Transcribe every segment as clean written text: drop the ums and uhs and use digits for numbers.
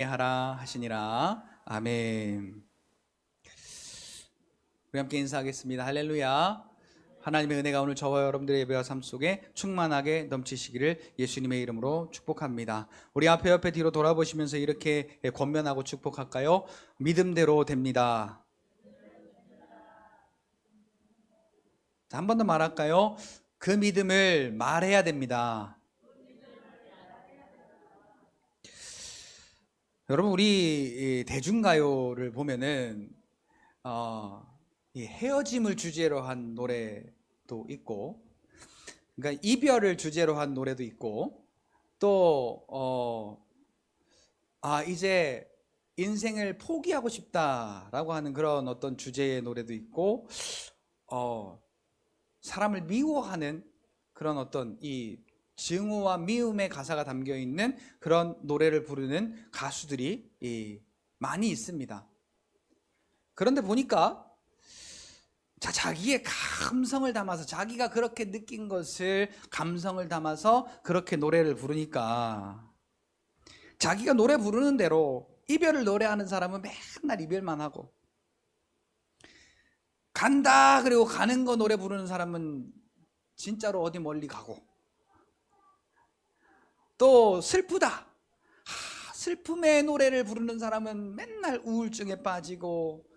하라 하시니라. 아멘. 우리 함께 인사하겠습니다. 할렐루야. 하나님의 은혜가 오늘 저와 여러분들의 예배와 삶 속에 충만하게 넘치시기를 예수님의 이름으로 축복합니다. 우리 앞에 옆에 뒤로 돌아보시면서 이렇게 권면하고 축복할까요? 믿음대로 됩니다. 자, 한 번 더 말할까요? 그 믿음을 말해야 됩니다. 여러분, 우리 대중가요를 보면은 이 헤어짐을 주제로 한 노래도 있고, 그러니까 이별을 주제로 한 노래도 있고, 또 이제 인생을 포기하고 싶다라고 하는 그런 어떤 주제의 노래도 있고, 사람을 미워하는 그런 어떤 이 증오와 미움의 가사가 담겨 있는 그런 노래를 부르는 가수들이 많이 있습니다. 그런데 보니까 자기의 감성을 담아서, 자기가 그렇게 느낀 것을 감성을 담아서 그렇게 노래를 부르니까, 자기가 노래 부르는 대로 이별을 노래하는 사람은 맨날 이별만 하고, 간다 그리고 가는 거 노래 부르는 사람은 진짜로 어디 멀리 가고, 또 슬프다, 슬픔의 노래를 부르는 사람은 맨날 우울증에 빠지고,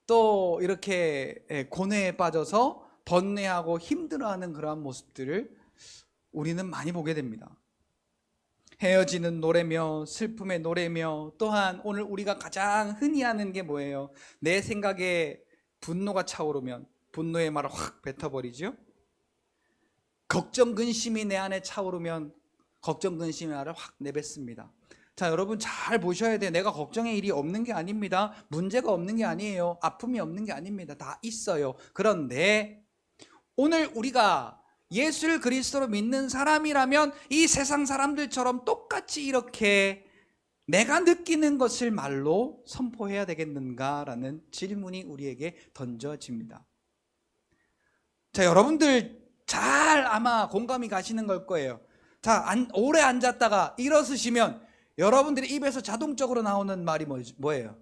또 이렇게 고뇌에 빠져서 번뇌하고 힘들어하는 그러한 모습들을 우리는 많이 보게 됩니다. 헤어지는 노래며 슬픔의 노래며, 또한 오늘 우리가 가장 흔히 하는 게 뭐예요? 내 생각에 분노가 차오르면 분노의 말을 확 뱉어버리죠. 걱정 근심이 내 안에 차오르면 걱정 근심의 말을 확 내뱉습니다. 자, 여러분 잘 보셔야 돼요. 내가 걱정의 일이 없는 게 아닙니다. 문제가 없는 게 아니에요. 아픔이 없는 게 아닙니다. 다 있어요. 그런데 오늘 우리가 예수 그리스도로 믿는 사람이라면 이 세상 사람들처럼 똑같이 이렇게 내가 느끼는 것을 말로 선포해야 되겠는가라는 질문이 우리에게 던져집니다. 자, 여러분들 잘 아마 공감이 가시는 걸 거예요. 자, 오래 앉았다가 일어서시면 여러분들이 입에서 자동적으로 나오는 말이 뭐예요?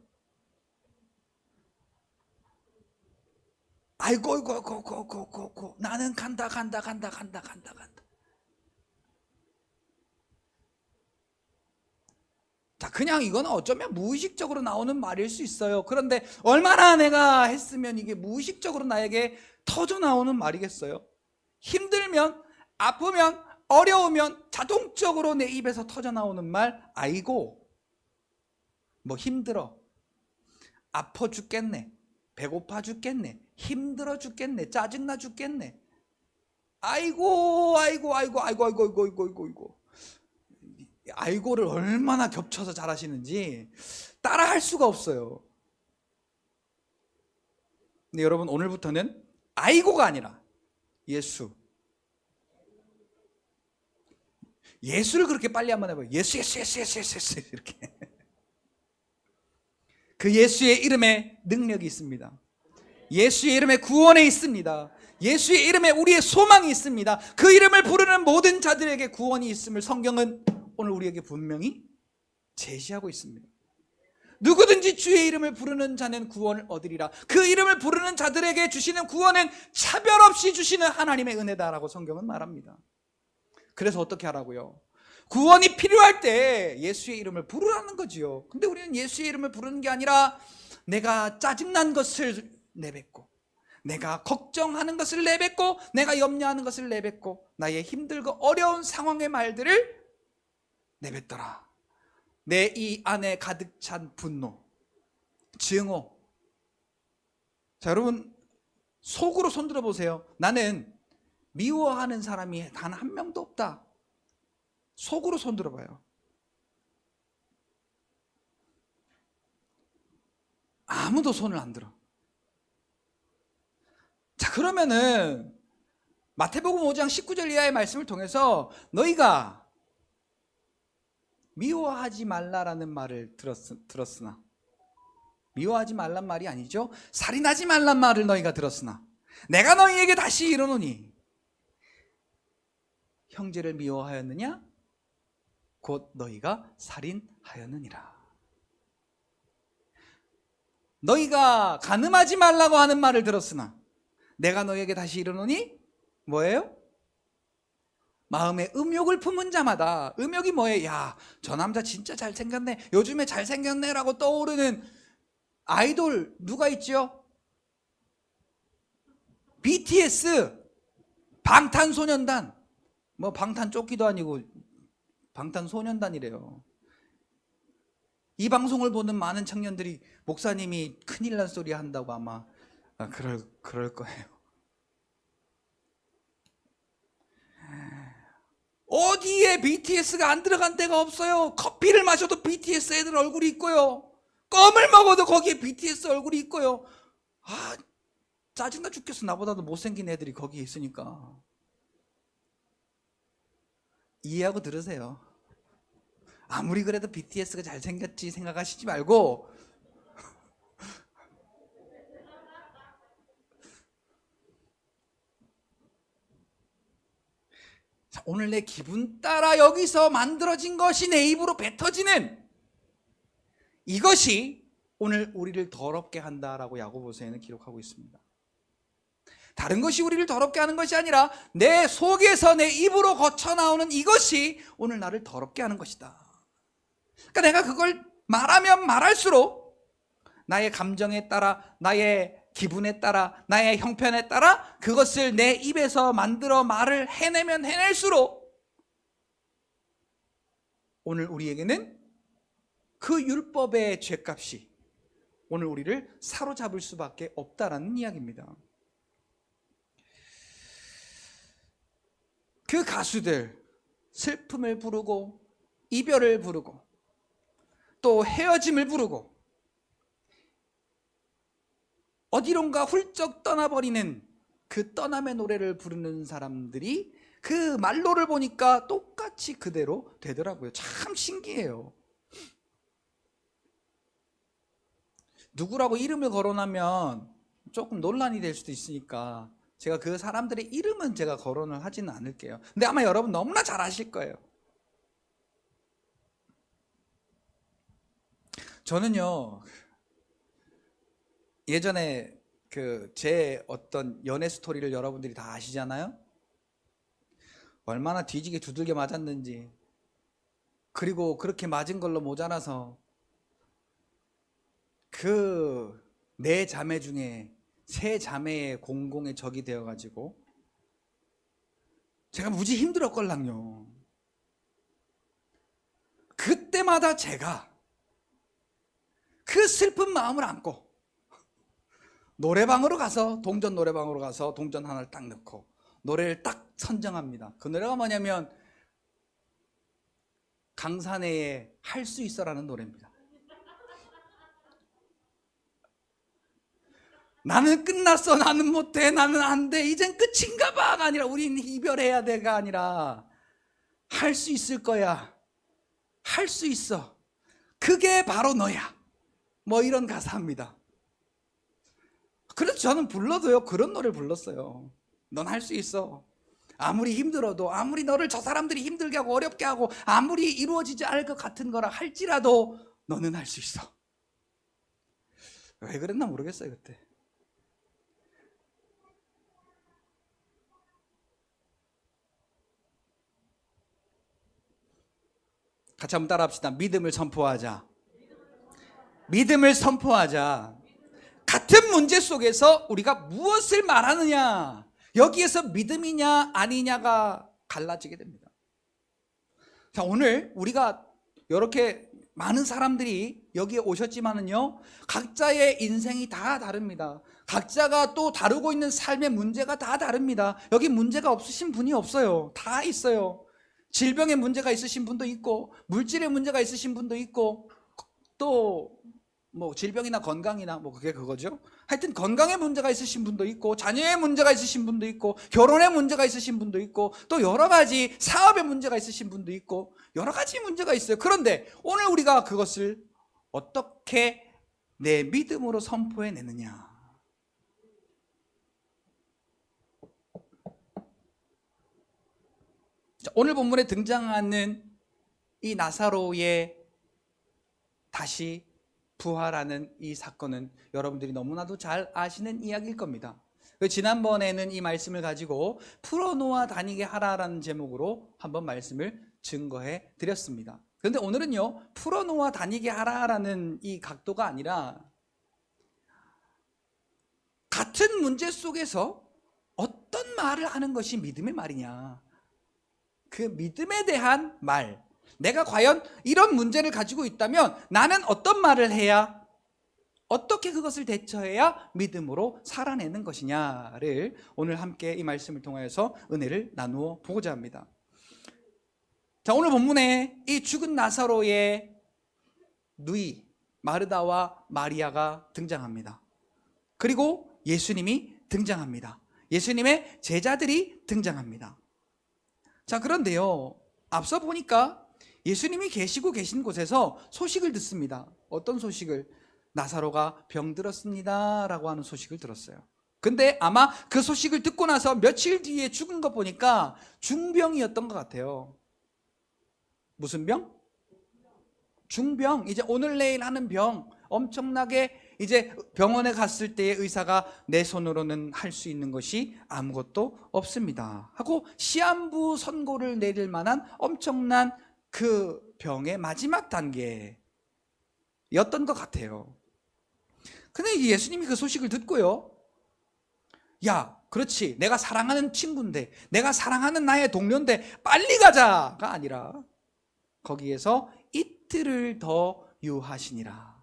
아이고, 나는 간다. 자, 그냥 이거는 어쩌면 무의식적으로 나오는 말일 수 있어요. 그런데 얼마나 내가 했으면 이게 무의식적으로 나에게 터져 나오는 말이겠어요? 힘들면, 아프면, 어려우면 자동적으로 내 입에서 터져 나오는 말, 아이고, 뭐 힘들어, 아파 죽겠네, 배고파 죽겠네, 힘들어 죽겠네, 짜증나 죽겠네, 아이고. 아이고를 얼마나 겹쳐서 잘하시는지 따라 할 수가 없어요. 근데 여러분, 오늘부터는 아이고가 아니라 예수를 그렇게 빨리 한번 해봐요. 예수 이렇게. 그 예수의 이름에 능력이 있습니다. 예수의 이름에 구원이 있습니다. 예수의 이름에 우리의 소망이 있습니다. 그 이름을 부르는 모든 자들에게 구원이 있음을 성경은 오늘 우리에게 분명히 제시하고 있습니다. 누구든지 주의 이름을 부르는 자는 구원을 얻으리라. 그 이름을 부르는 자들에게 주시는 구원은 차별 없이 주시는 하나님의 은혜다라고 성경은 말합니다. 그래서 어떻게 하라고요? 구원이 필요할 때 예수의 이름을 부르라는 거지요. 근데 우리는 예수의 이름을 부르는 게 아니라 내가 짜증난 것을 내뱉고, 내가 걱정하는 것을 내뱉고, 내가 염려하는 것을 내뱉고, 나의 힘들고 어려운 상황의 말들을 내뱉더라. 내 이 안에 가득 찬 분노, 증오. 자, 여러분 속으로 손들어 보세요. 나는 미워하는 사람이 단 한 명도 없다. 속으로 손들어 봐요. 아무도 손을 안 들어. 자, 그러면은 마태복음 5장 19절 이하의 말씀을 통해서 너희가 미워하지 말라라는 말을 들었으나, 미워하지 말란 말이 아니죠. 살인하지 말란 말을 너희가 들었으나 내가 너희에게 다시 이르노니 형제를 미워하였느냐? 곧 너희가 살인하였느니라. 너희가 간음하지 말라고 하는 말을 들었으나 내가 너희에게 다시 이르노니 뭐예요? 마음에 음욕을 품은 자마다. 음욕이 뭐예요? 야, 저 남자 진짜 잘생겼네, 요즘에 잘생겼네 라고 떠오르는 아이돌 누가 있죠? BTS, 방탄소년단. 뭐 방탄조끼도 아니고 방탄소년단이래요. 이 방송을 보는 많은 청년들이 목사님이 큰일 난 소리 한다고 아마 그럴 거예요. 어디에 BTS가 안 들어간 데가 없어요. 커피를 마셔도 BTS 애들 얼굴이 있고요, 껌을 먹어도 거기에 BTS 얼굴이 있고요. 아, 짜증나 죽겠어. 나보다도 못생긴 애들이 거기에 있으니까. 이해하고 들으세요. 아무리 그래도 BTS가 잘생겼지 생각하시지 말고, 자, 오늘 내 기분 따라 여기서 만들어진 것이 내 입으로 뱉어지는 이것이 오늘 우리를 더럽게 한다라고 야고보서에는 기록하고 있습니다. 다른 것이 우리를 더럽게 하는 것이 아니라 내 속에서 내 입으로 거쳐 나오는 이것이 오늘 나를 더럽게 하는 것이다. 그러니까 내가 그걸 말하면 말할수록 나의 감정에 따라, 나의 기분에 따라, 나의 형편에 따라 그것을 내 입에서 만들어 말을 해내면 해낼수록 오늘 우리에게는 그 율법의 죄값이 오늘 우리를 사로잡을 수밖에 없다라는 이야기입니다. 그 가수들 슬픔을 부르고 이별을 부르고 또 헤어짐을 부르고 어디론가 훌쩍 떠나버리는 그 떠남의 노래를 부르는 사람들이 그 말로를 보니까 똑같이 그대로 되더라고요. 참 신기해요. 누구라고 이름을 거론하면 조금 논란이 될 수도 있으니까 제가 그 사람들의 이름은 제가 거론을 하지는 않을게요. 근데 아마 여러분 너무나 잘 아실 거예요. 저는요, 예전에 제 어떤 연애 스토리를 여러분들이 다 아시잖아요. 얼마나 뒤지게 두들겨 맞았는지, 그리고 그렇게 맞은 걸로 모자라서 그 네 자매 중에 세 자매의 공공의 적이 되어가지고 제가 무지 힘들었걸랑요. 그때마다 제가 그 슬픈 마음을 안고 노래방으로 가서, 동전 노래방으로 가서 동전 하나를 딱 넣고 노래를 딱 선정합니다. 그 노래가 뭐냐면 강산에의 할 수 있어라는 노래입니다. 나는 끝났어, 나는 못해, 나는 안 돼, 이젠 끝인가 봐가 아니라 우린 이별해야 돼가 아니라 할 수 있을 거야, 할 수 있어, 그게 바로 너야, 뭐 이런 가사입니다. 그래서 저는 불러도요 그런 노래를 불렀어요. 넌 할 수 있어. 아무리 힘들어도, 아무리 너를 저 사람들이 힘들게 하고 어렵게 하고 아무리 이루어지지 않을 것 같은 거라 할지라도 너는 할 수 있어. 왜 그랬나 모르겠어요 그때. 같이 한번 따라합시다. 믿음을 선포하자. 믿음을 선포하자. 같은 문제 속에서 우리가 무엇을 말하느냐, 여기에서 믿음이냐 아니냐가 갈라지게 됩니다. 자, 오늘 우리가 이렇게 많은 사람들이 여기에 오셨지만은요, 각자의 인생이 다 다릅니다. 각자가 또 다루고 있는 삶의 문제가 다 다릅니다. 여기 문제가 없으신 분이 없어요. 다 있어요. 질병의 문제가 있으신 분도 있고, 물질의 문제가 있으신 분도 있고, 또 뭐 질병이나 건강이나 뭐 그게 그거죠. 하여튼 건강의 문제가 있으신 분도 있고, 자녀의 문제가 있으신 분도 있고, 결혼의 문제가 있으신 분도 있고, 또 여러 가지 사업의 문제가 있으신 분도 있고, 여러 가지 문제가 있어요. 그런데 오늘 우리가 그것을 어떻게 내 믿음으로 선포해내느냐. 자, 오늘 본문에 등장하는 이 나사로의 다시 부활하는 이 사건은 여러분들이 너무나도 잘 아시는 이야기일 겁니다. 지난번에는 이 말씀을 가지고 풀어놓아 다니게 하라라는 제목으로 한번 말씀을 증거해 드렸습니다. 그런데 오늘은요, 풀어놓아 다니게 하라라는 이 각도가 아니라 같은 문제 속에서 어떤 말을 하는 것이 믿음의 말이냐, 그 믿음에 대한 말, 내가 과연 이런 문제를 가지고 있다면 나는 어떤 말을 해야, 어떻게 그것을 대처해야 믿음으로 살아내는 것이냐를 오늘 함께 이 말씀을 통하여서 은혜를 나누어 보고자 합니다. 자, 오늘 본문에 이 죽은 나사로의 누이 마르다와 마리아가 등장합니다. 그리고 예수님이 등장합니다. 예수님의 제자들이 등장합니다. 자, 그런데요, 앞서 보니까 예수님이 계시고 계신 곳에서 소식을 듣습니다. 어떤 소식을? 나사로가 병들었습니다 라고 하는 소식을 들었어요. 근데 아마 그 소식을 듣고 나서 며칠 뒤에 죽은 거 보니까 중병이었던 것 같아요. 무슨 병? 중병. 이제 오늘 내일 하는 병. 엄청나게 이제 병원에 갔을 때 의사가 내 손으로는 할 수 있는 것이 아무것도 없습니다 하고 시한부 선고를 내릴 만한 엄청난 그 병의 마지막 단계였던 것 같아요. 근데 예수님이 그 소식을 듣고요, 야, 그렇지, 내가 사랑하는 친구인데, 내가 사랑하는 나의 동료인데 빨리 가자가 아니라 거기에서 이틀을 더 유하시니라.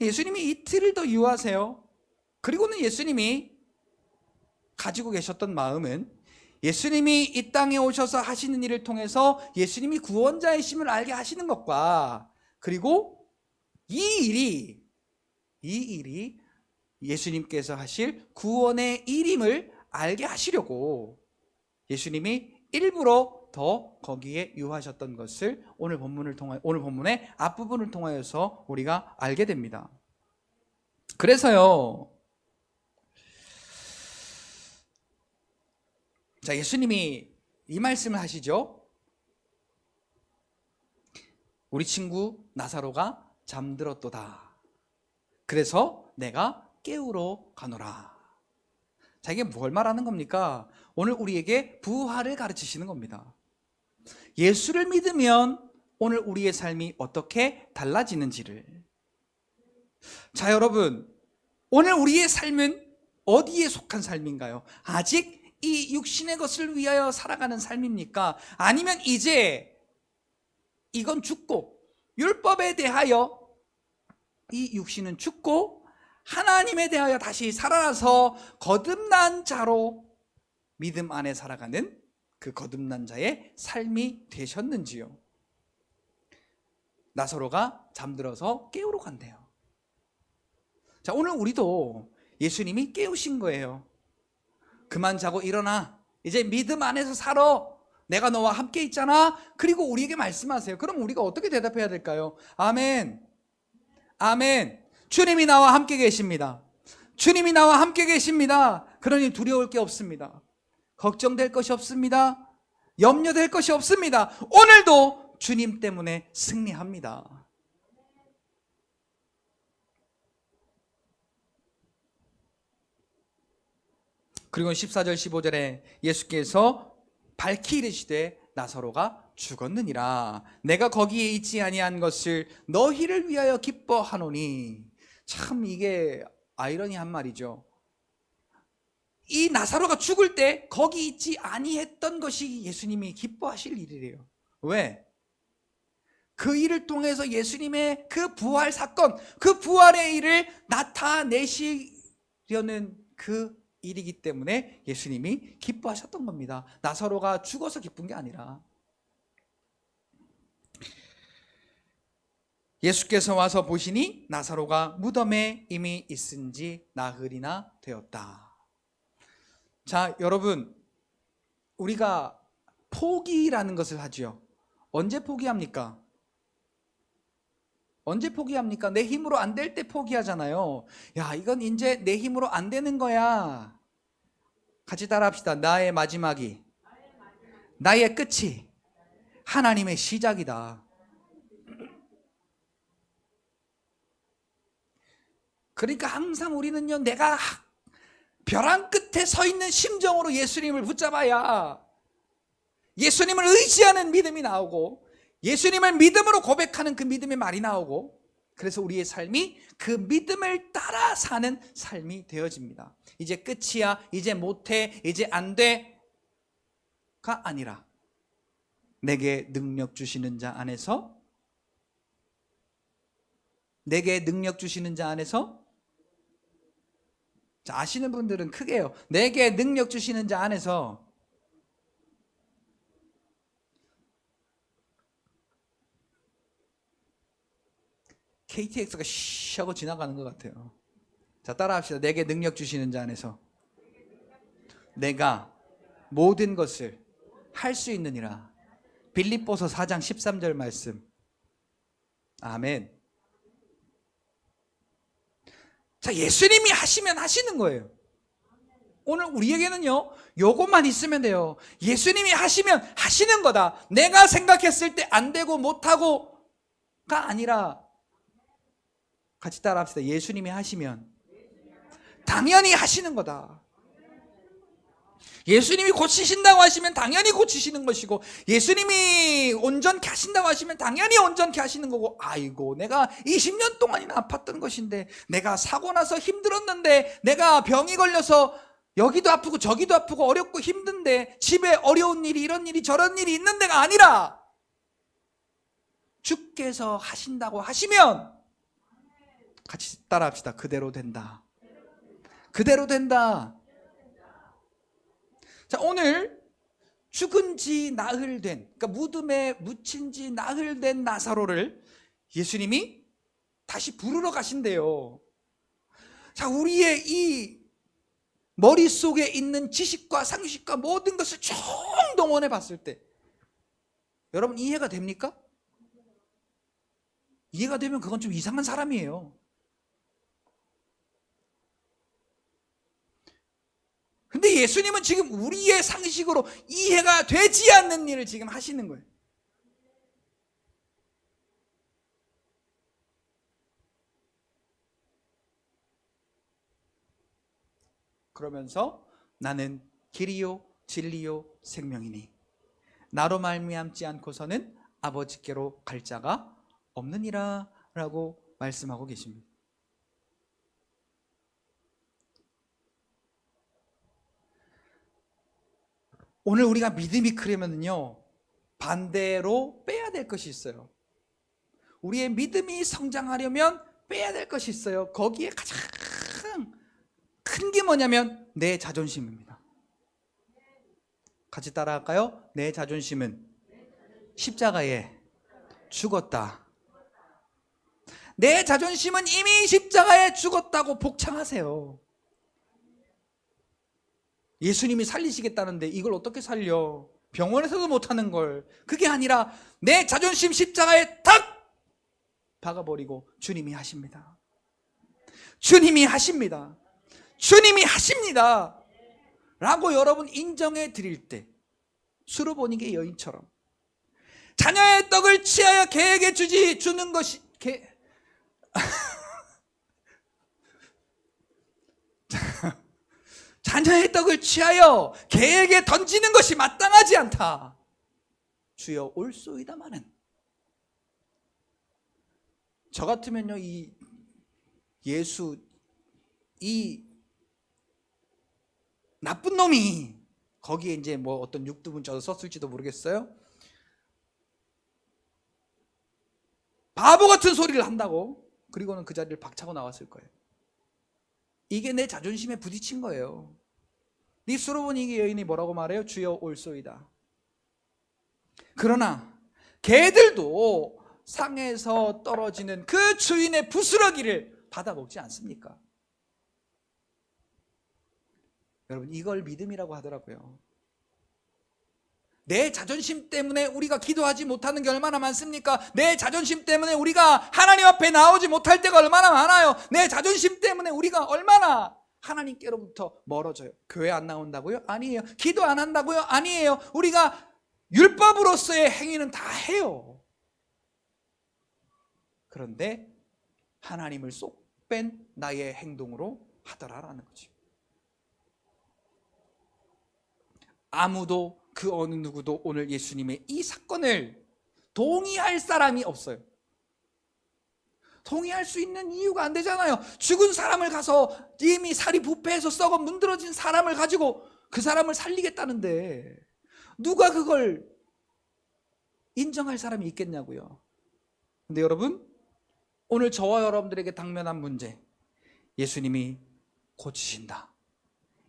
예수님이 이틀을 더 유하세요. 그리고는 예수님이 가지고 계셨던 마음은 예수님이 이 땅에 오셔서 하시는 일을 통해서 예수님이 구원자이심을 알게 하시는 것과, 그리고 이 일이 예수님께서 하실 구원의 일임을 알게 하시려고 예수님이 일부러 더 거기에 유하셨던 것을 오늘 본문의 앞부분을 통하여서 우리가 알게 됩니다. 그래서요, 자, 예수님이 이 말씀을 하시죠. 우리 친구 나사로가 잠들었도다. 그래서 내가 깨우러 가노라. 자, 이게 뭘 말하는 겁니까? 오늘 우리에게 부활을 가르치시는 겁니다. 예수를 믿으면 오늘 우리의 삶이 어떻게 달라지는지를. 자, 여러분, 오늘 우리의 삶은 어디에 속한 삶인가요? 아직 이 육신의 것을 위하여 살아가는 삶입니까? 아니면 이제 이건 죽고 율법에 대하여 이 육신은 죽고 하나님에 대하여 다시 살아나서 거듭난 자로 믿음 안에 살아가는 그 거듭난 자의 삶이 되셨는지요? 나사로가 잠들어서 깨우러 간대요. 자, 오늘 우리도 예수님이 깨우신 거예요. 그만 자고 일어나. 이제 믿음 안에서 살아. 내가 너와 함께 있잖아. 그리고 우리에게 말씀하세요. 그럼 우리가 어떻게 대답해야 될까요? 아멘. 아멘. 주님이 나와 함께 계십니다. 주님이 나와 함께 계십니다. 그러니 두려울 게 없습니다. 걱정될 것이 없습니다. 염려될 것이 없습니다. 오늘도 주님 때문에 승리합니다. 그리고 14절 15절에 예수께서 밝히 이르시되 나사로가 죽었느니라. 내가 거기에 있지 아니한 것을 너희를 위하여 기뻐하노니. 참 이게 아이러니한 말이죠. 이 나사로가 죽을 때 거기 있지 아니했던 것이 예수님이 기뻐하실 일이래요. 왜? 그 일을 통해서 예수님의 그 부활 사건, 그 부활의 일을 나타내시려는 그 일이기 때문에 예수님이 기뻐하셨던 겁니다. 나사로가 죽어서 기쁜 게 아니라. 예수께서 와서 보시니 나사로가 무덤에 이미 있은지 나흘이나 되었다. 자, 여러분, 우리가 포기라는 것을 하죠. 언제 포기합니까? 언제 포기합니까? 내 힘으로 안 될 때 포기하잖아요. 야, 이건 이제 내 힘으로 안 되는 거야. 같이 따라합시다. 나의 마지막이, 나의 끝이 하나님의 시작이다. 그러니까 항상 우리는요, 내가 벼랑 끝에 서 있는 심정으로 예수님을 붙잡아야 예수님을 의지하는 믿음이 나오고, 예수님을 믿음으로 고백하는 그 믿음의 말이 나오고, 그래서 우리의 삶이 그 믿음을 따라 사는 삶이 되어집니다. 이제 끝이야, 이제 못해, 이제 안 돼가 아니라 내게 능력 주시는 자 안에서, 내게 능력 주시는 자 안에서, 자, 아시는 분들은 크게요. 내게 능력 주시는 자 안에서. KTX가 쉬 하고 지나가는 것 같아요. 자, 따라합시다. 내게 능력 주시는 자 안에서 내가 모든 것을 할 수 있느니라. 빌립보서 4장 13절 말씀. 아멘. 자, 예수님이 하시면 하시는 거예요. 오늘 우리에게는요, 요것만 있으면 돼요. 예수님이 하시면 하시는 거다. 내가 생각했을 때 안 되고 못하고가 아니라, 같이 따라 합시다. 예수님이 하시면 당연히 하시는 거다. 예수님이 고치신다고 하시면 당연히 고치시는 것이고, 예수님이 온전케 하신다고 하시면 당연히 온전케 하시는 거고, 아이고 내가 20년 동안이나 아팠던 것인데, 내가 사고 나서 힘들었는데, 내가 병이 걸려서 여기도 아프고 저기도 아프고 어렵고 힘든데, 집에 어려운 일이 이런 일이 저런 일이 있는 데가 아니라 주께서 하신다고 하시면, 같이 따라 합시다. 그대로 된다. 그대로 된다. 자, 오늘 죽은 지 나흘 된, 그러니까 무덤에 묻힌 지 나흘 된 나사로를 예수님이 다시 부르러 가신대요. 자, 우리의 이 머릿속에 있는 지식과 상식과 모든 것을 총동원해 봤을 때, 여러분 이해가 됩니까? 이해가 되면 그건 좀 이상한 사람이에요. 근데 예수님은 지금 우리의 상식으로 이해가 되지 않는 일을 지금 하시는 거예요. 그러면서 나는 길이요 진리요 생명이니 나로 말미암지 않고서는 아버지께로 갈 자가 없느니라 라고 말씀하고 계십니다. 오늘 우리가 믿음이 크려면요, 반대로 빼야 될 것이 있어요. 우리의 믿음이 성장하려면 빼야 될 것이 있어요. 거기에 가장 큰 게 뭐냐면 내 자존심입니다. 같이 따라할까요? 내 자존심은 십자가에 죽었다. 내 자존심은 이미 십자가에 죽었다고 복창하세요. 예수님이 살리시겠다는데 이걸 어떻게 살려? 병원에서도 못하는 걸. 그게 아니라 내 자존심 십자가에 탁 박아버리고 주님이 하십니다. 주님이 하십니다. 주님이 하십니다 라고 여러분 인정해 드릴 때, 수르보니게 여인처럼 자녀의 떡을 취하여 개에게 주는 것이 자녀의 떡을 취하여 개에게 던지는 것이 마땅하지 않다. 주여 올소이다마는. 저 같으면요, 이 나쁜 놈이 거기에 이제 뭐 어떤 육두문자도 썼을지도 모르겠어요. 바보 같은 소리를 한다고, 그리고는 그 자리를 박차고 나왔을 거예요. 이게 내 자존심에 부딪힌 거예요. 이 수르보니게 여인이 뭐라고 말해요? 주여 올소이다. 그러나 개들도 상에서 떨어지는 그 주인의 부스러기를 받아먹지 않습니까? 여러분, 이걸 믿음이라고 하더라고요. 내 자존심 때문에 우리가 기도하지 못하는 게 얼마나 많습니까? 내 자존심 때문에 우리가 하나님 앞에 나오지 못할 때가 얼마나 많아요. 내 자존심 때문에 우리가 얼마나 하나님께로부터 멀어져요. 교회 안 나온다고요? 아니에요. 기도 안 한다고요? 아니에요. 우리가 율법으로서의 행위는 다 해요. 그런데 하나님을 쏙 뺀 나의 행동으로 하더라라는 거죠. 아무도 그 어느 누구도 오늘 예수님의 이 사건을 동의할 사람이 없어요. 동의할 수 있는 이유가 안 되잖아요. 죽은 사람을 가서 이미 살이 부패해서 썩어 문드러진 사람을 가지고 그 사람을 살리겠다는데 누가 그걸 인정할 사람이 있겠냐고요. 근데 여러분, 오늘 저와 여러분들에게 당면한 문제, 예수님이 고치신다,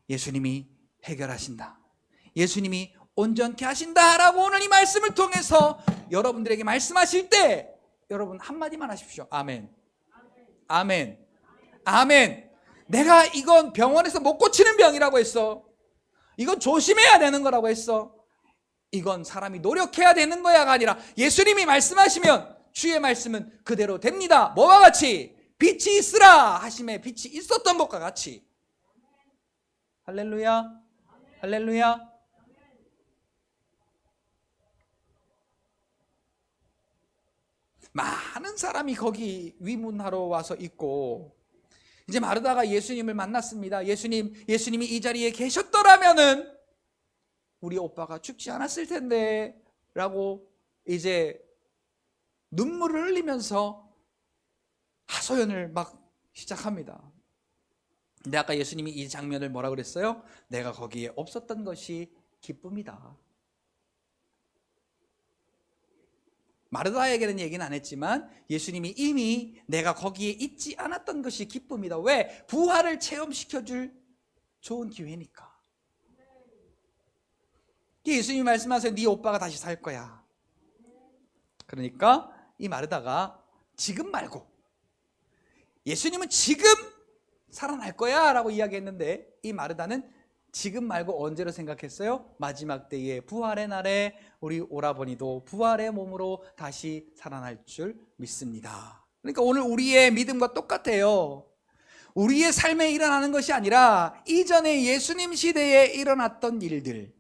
예수님이 해결하신다, 예수님이 온전케 하신다라고 오늘 이 말씀을 통해서 여러분들에게 말씀하실 때 여러분 한마디만 하십시오. 아멘. 아멘. 아멘. 내가 이건 병원에서 못 고치는 병이라고 했어. 이건 조심해야 되는 거라고 했어. 이건 사람이 노력해야 되는 거야가 아니라 예수님이 말씀하시면 주의 말씀은 그대로 됩니다. 뭐와 같이? 빛이 있으라 하심에 빛이 있었던 것과 같이. 할렐루야. 할렐루야. 많은 사람이 거기 위문하러 와서 있고, 이제 마르다가 예수님을 만났습니다. 예수님이 이 자리에 계셨더라면은 우리 오빠가 죽지 않았을 텐데 라고 이제 눈물을 흘리면서 하소연을 막 시작합니다. 근데 아까 예수님이 이 장면을 뭐라 그랬어요? 내가 거기에 없었던 것이 기쁨이다. 마르다에게는 얘기는 안 했지만 예수님이 이미 내가 거기에 있지 않았던 것이 기쁨이다. 왜? 부활을 체험시켜줄 좋은 기회니까. 예수님이 말씀하세요. 네 오빠가 다시 살 거야. 그러니까 이 마르다가 지금 말고, 예수님은 지금 살아날 거야 라고 이야기했는데 이 마르다는 지금 말고 언제로 생각했어요? 마지막 때의 부활의 날에 우리 오라버니도 부활의 몸으로 다시 살아날 줄 믿습니다. 그러니까 오늘 우리의 믿음과 똑같아요. 우리의 삶에 일어나는 것이 아니라 이전에 예수님 시대에 일어났던 일들,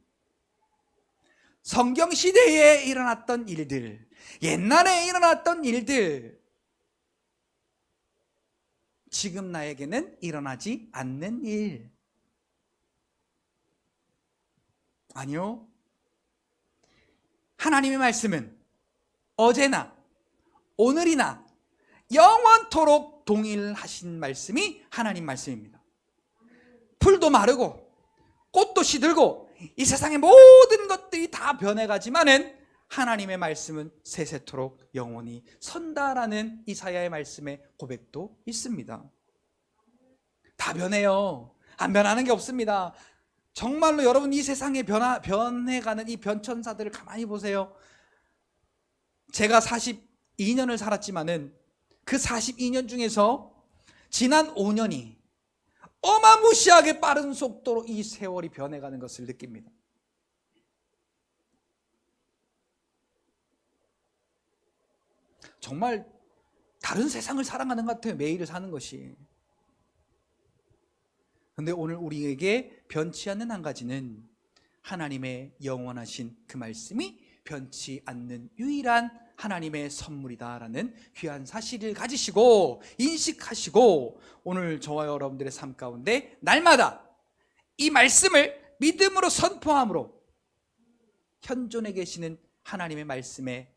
성경 시대에 일어났던 일들, 옛날에 일어났던 일들, 지금 나에게는 일어나지 않는 일. 아니요. 하나님의 말씀은 어제나 오늘이나 영원토록 동일하신 말씀이 하나님 말씀입니다. 풀도 마르고 꽃도 시들고 이 세상의 모든 것들이 다 변해가지만은 하나님의 말씀은 세세토록 영원히 선다라는 이사야의 말씀의 고백도 있습니다. 다 변해요. 안 변하는 게 없습니다. 정말로 여러분 이 세상에 변해가는 이 변천사들을 가만히 보세요. 제가 42년을 살았지만은 그 42년 중에서 지난 5년이 어마무시하게 빠른 속도로 이 세월이 변해가는 것을 느낍니다. 정말 다른 세상을 살아가는 것 같아요. 매일을 사는 것이. 그런데 오늘 우리에게 변치 않는 한 가지는 하나님의 영원하신 그 말씀이 변치 않는 유일한 하나님의 선물이다라는 귀한 사실을 가지시고 인식하시고 오늘 저와 여러분들의 삶 가운데 날마다 이 말씀을 믿음으로 선포함으로 현존에 계시는 하나님의 말씀의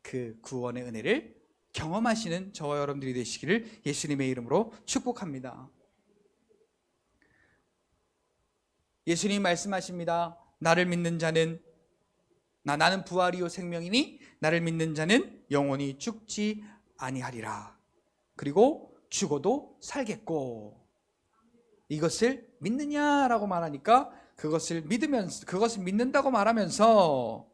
그 구원의 은혜를 경험하시는 저와 여러분들이 되시기를 예수님의 이름으로 축복합니다. 예수님이 말씀하십니다. 나를 믿는 자는 나는 부활이요 생명이니 나를 믿는 자는 영원히 죽지 아니하리라. 그리고 죽어도 살겠고. 이것을 믿느냐라고 말하니까 그것을 믿는다고 말하면서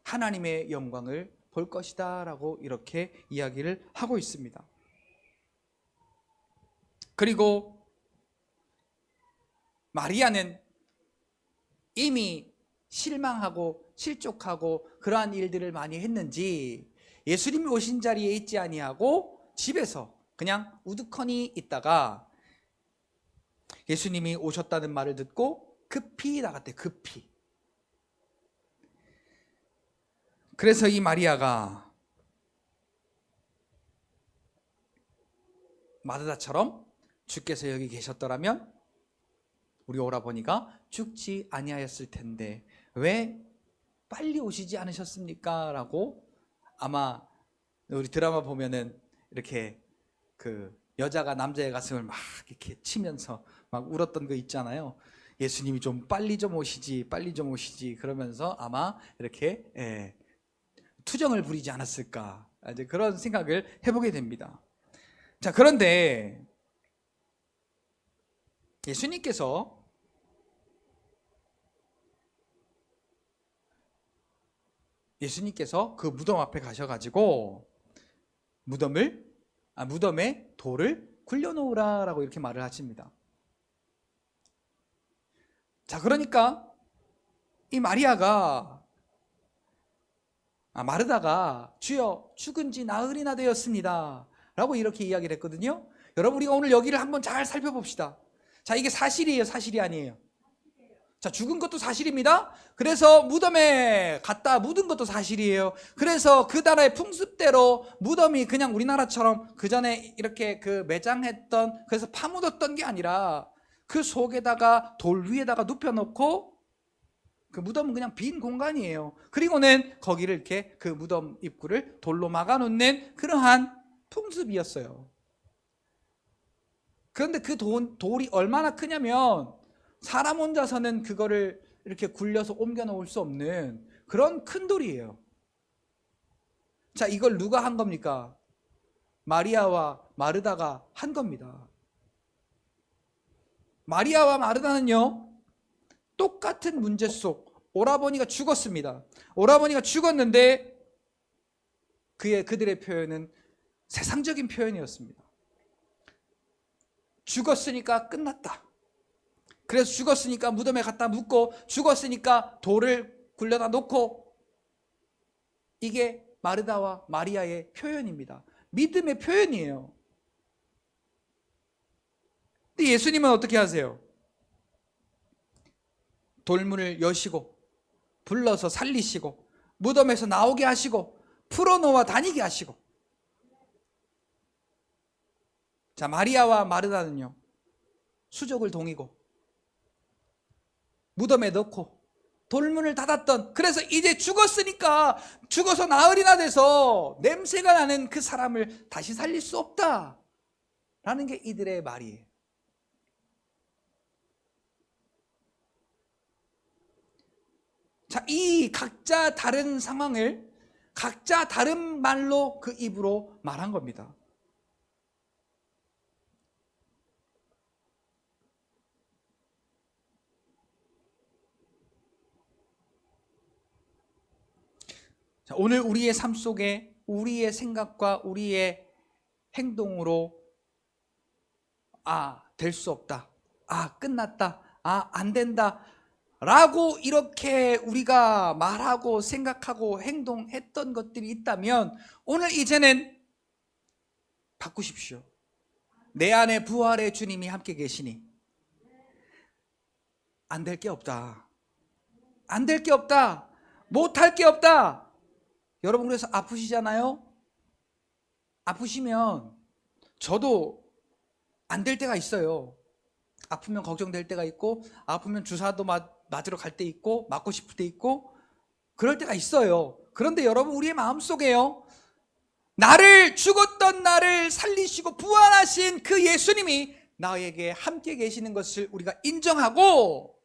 하나님의 영광을 볼 것이다 라고 이렇게 이야기를 하고 있습니다. 그리고 마리아는 이미 실망하고 실족하고 그러한 일들을 많이 했는지 예수님이 오신 자리에 있지 아니하고 집에서 그냥 우두커니 있다가 예수님이 오셨다는 말을 듣고 급히 나갔대. 급히. 그래서 이 마리아가 마르다처럼 주께서 여기 계셨더라면 우리 오라버니가 죽지 아니하였을 텐데 왜 빨리 오시지 않으셨습니까? 라고 아마 우리 드라마 보면은 이렇게 그 여자가 남자의 가슴을 막 이렇게 치면서 막 울었던 거 있잖아요. 예수님이 좀 빨리 좀 오시지, 빨리 좀 오시지 그러면서 아마 이렇게 투정을 부리지 않았을까, 이제 그런 생각을 해보게 됩니다. 자, 그런데 예수님께서 그 무덤 앞에 가셔가지고 무덤에 돌을 굴려놓으라라고 이렇게 말을 하십니다. 자, 그러니까 이 마르다가 주여 죽은 지 나흘이나 되었습니다 라고 이렇게 이야기를 했거든요. 여러분, 우리가 오늘 여기를 한번 잘 살펴봅시다. 자, 이게 사실이에요, 사실이 아니에요? 자, 죽은 것도 사실입니다. 그래서 무덤에 갖다 묻은 것도 사실이에요. 그래서 그 나라의 풍습대로 무덤이 그냥 우리나라처럼 그 전에 이렇게 그 매장했던, 그래서 파묻었던 게 아니라 그 속에다가 돌 위에다가 눕혀놓고 그 무덤은 그냥 빈 공간이에요. 그리고는 거기를 이렇게 그 무덤 입구를 돌로 막아놓는 그러한 풍습이었어요. 그런데 그 돌이 얼마나 크냐면 사람 혼자서는 그거를 이렇게 굴려서 옮겨 놓을 수 없는 그런 큰 돌이에요. 자, 이걸 누가 한 겁니까? 마리아와 마르다가 한 겁니다. 마리아와 마르다는요, 똑같은 문제 속 오라버니가 죽었습니다. 오라버니가 죽었는데 그들의 표현은 세상적인 표현이었습니다. 죽었으니까 끝났다. 그래서 죽었으니까 무덤에 갖다 묻고, 죽었으니까 돌을 굴려다 놓고, 이게 마르다와 마리아의 표현입니다. 믿음의 표현이에요. 근데 예수님은 어떻게 하세요? 돌문을 여시고 불러서 살리시고 무덤에서 나오게 하시고 풀어놓아 다니게 하시고. 자, 마리아와 마르다는요, 수족을 동이고 무덤에 넣고 돌문을 닫았던, 그래서 이제 죽어서 나흘이나 돼서 냄새가 나는 그 사람을 다시 살릴 수 없다라는 게 이들의 말이에요. 자, 이 각자 다른 상황을 각자 다른 말로 그 입으로 말한 겁니다. 자, 오늘 우리의 삶 속에 우리의 생각과 우리의 행동으로 될 수 없다, 끝났다, 안 된다 라고 이렇게 우리가 말하고 생각하고 행동했던 것들이 있다면 오늘 이제는 바꾸십시오. 내 안에 부활의 주님이 함께 계시니 안 될 게 없다, 안 될 게 없다, 못할 게 없다. 여러분, 그래서 아프시잖아요? 아프시면 저도 안 될 때가 있어요. 아프면 걱정될 때가 있고, 아프면 주사도 맞으러 갈 때 있고, 맞고 싶을 때 있고, 그럴 때가 있어요. 그런데 여러분, 우리의 마음속에요, 죽었던 나를 살리시고 부활하신 그 예수님이 나에게 함께 계시는 것을 우리가 인정하고,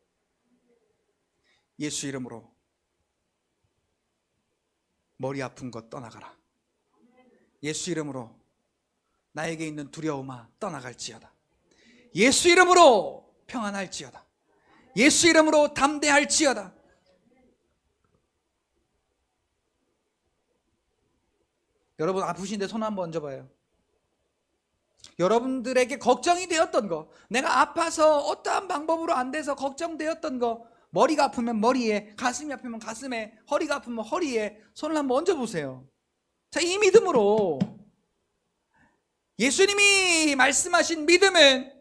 예수 이름으로 머리 아픈 것 떠나가라. 예수 이름으로 나에게 있는 두려움아 떠나갈지어다. 예수 이름으로 평안할지어다. 예수 이름으로 담대할지어다. 여러분, 아프신데 손 한번 얹어봐요. 여러분들에게 걱정이 되었던 거, 내가 아파서 어떠한 방법으로 안 돼서 걱정되었던 거, 머리가 아프면 머리에, 가슴이 아프면 가슴에, 허리가 아프면 허리에 손을 한번 얹어보세요. 자, 이 믿음으로, 예수님이 말씀하신 믿음은